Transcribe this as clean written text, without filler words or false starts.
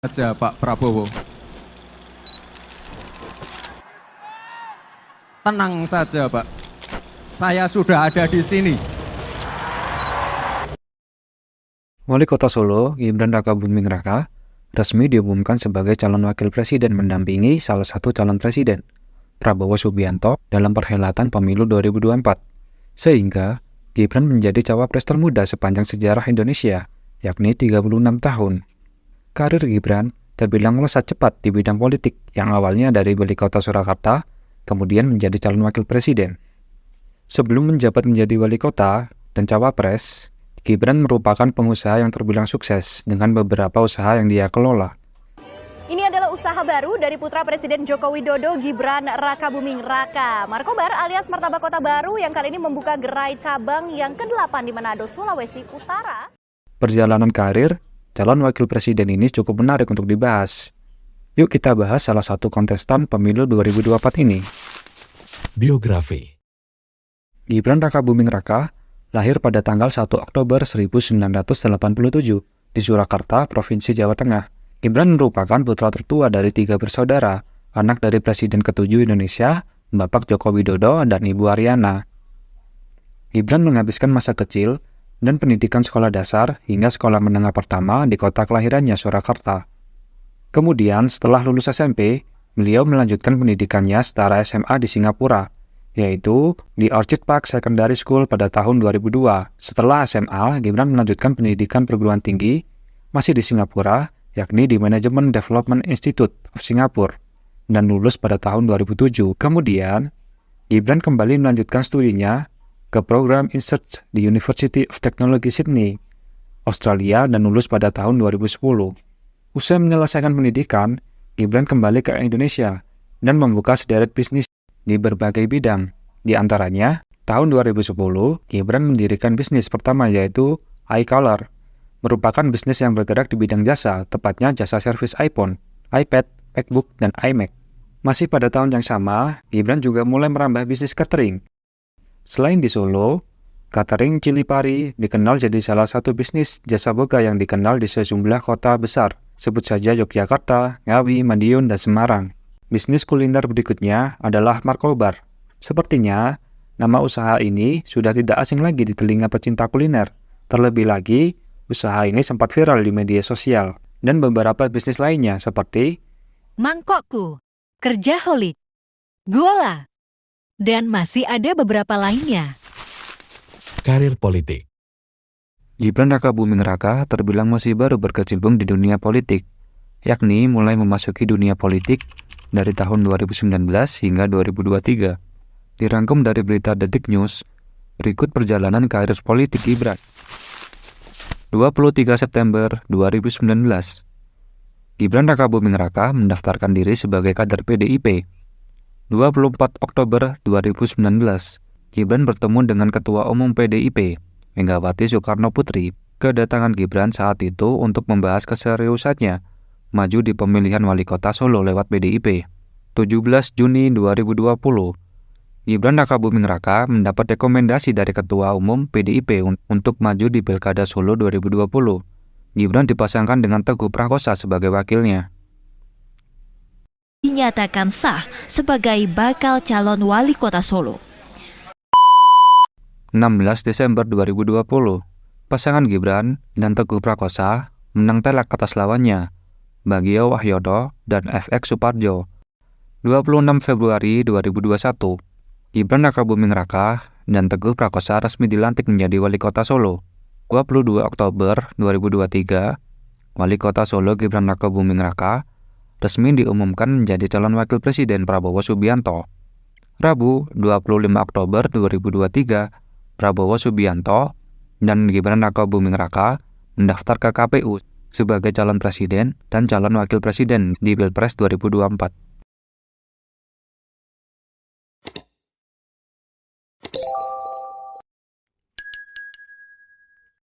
Saja Pak Prabowo. Tenang saja Pak, saya sudah ada di sini. Wali Kota Solo, Gibran Rakabuming Raka, resmi diumumkan sebagai calon wakil presiden mendampingi salah satu calon presiden, Prabowo Subianto, dalam perhelatan pemilu 2024. Sehingga, Gibran menjadi cawapres termuda sepanjang sejarah Indonesia, yakni 36 tahun. Karir Gibran terbilang melesat cepat di bidang politik yang awalnya dari wali kota Surakarta, kemudian menjadi calon wakil presiden. Sebelum menjabat menjadi wali kota dan cawapres, Gibran merupakan pengusaha yang terbilang sukses dengan beberapa usaha yang dia kelola. Ini adalah usaha baru dari putra Presiden Joko Widodo, Gibran Rakabuming Raka. Markobar alias Martabak Kota Baru yang kali ini membuka gerai cabang yang ke-8 di Manado, Sulawesi Utara. Perjalanan karir calon wakil presiden ini cukup menarik untuk dibahas. Yuk kita bahas salah satu kontestan pemilu 2024 ini. Biografi Gibran Rakabuming Raka lahir pada tanggal 1 Oktober 1987 di Surakarta, Provinsi Jawa Tengah. Gibran merupakan putra tertua dari 3 bersaudara, anak dari Presiden ke-7 Indonesia, Bapak Joko Widodo dan Ibu Ariana. Gibran menghabiskan masa kecil dan pendidikan sekolah dasar hingga sekolah menengah pertama di kota kelahirannya, Surakarta. Kemudian, setelah lulus SMP, beliau melanjutkan pendidikannya setara SMA di Singapura, yaitu di Orchid Park Secondary School pada tahun 2002. Setelah SMA, Gibran melanjutkan pendidikan perguruan tinggi, masih di Singapura, yakni di Management Development Institute of Singapore, dan lulus pada tahun 2007. Kemudian, Gibran kembali melanjutkan studinya ke program Research di University of Technology Sydney, Australia, dan lulus pada tahun 2010. Usai menyelesaikan pendidikan, Gibran kembali ke Indonesia dan membuka sederet bisnis di berbagai bidang. Di antaranya, tahun 2010, Gibran mendirikan bisnis pertama yaitu iColor, merupakan bisnis yang bergerak di bidang jasa, tepatnya jasa servis iPhone, iPad, MacBook, dan iMac. Masih pada tahun yang sama, Gibran juga mulai merambah bisnis catering. Selain di Solo, catering Cili Pari dikenal jadi salah satu bisnis jasa boga yang dikenal di sejumlah kota besar, sebut saja Yogyakarta, Ngawi, Madiun, dan Semarang. Bisnis kuliner berikutnya adalah Markobar. Sepertinya, nama usaha ini sudah tidak asing lagi di telinga pecinta kuliner. Terlebih lagi, usaha ini sempat viral di media sosial. Dan beberapa bisnis lainnya seperti Mangkokku, Kerjaholik, Gola, dan masih ada beberapa lainnya. Karir politik Gibran Rakabuming Raka terbilang masih baru berkecimpung di dunia politik, yakni mulai memasuki dunia politik dari tahun 2019 hingga 2023. Dirangkum dari berita Detik News, berikut perjalanan karir politik Gibran. 23 September 2019, Gibran Rakabuming Raka mendaftarkan diri sebagai kader PDIP. 24 Oktober 2019, Gibran bertemu dengan Ketua Umum PDIP, Megawati Soekarno Putri. Kedatangan Gibran saat itu untuk membahas keseriusannya maju di pemilihan wali kota Solo lewat PDIP. 17 Juni 2020, Gibran Rakabuming Raka mendapat rekomendasi dari Ketua Umum PDIP untuk maju di Pilkada Solo 2020. Gibran dipasangkan dengan Teguh Prakosa sebagai wakilnya. Dinyatakan sah sebagai bakal calon wali kota Solo. 16 Desember 2020, pasangan Gibran dan Teguh Prakosa menang telak atas lawannya, Bagio Wahyono dan FX Suparjo. 26 Februari 2021, Gibran Rakabuming Raka dan Teguh Prakosa resmi dilantik menjadi wali kota Solo. 22 Oktober 2023, wali kota Solo Gibran Rakabuming Raka resmi diumumkan menjadi calon wakil presiden Prabowo Subianto. Rabu, 25 Oktober 2023, Prabowo Subianto dan Gibran Rakabuming Raka mendaftar ke KPU sebagai calon presiden dan calon wakil presiden di Pilpres 2024.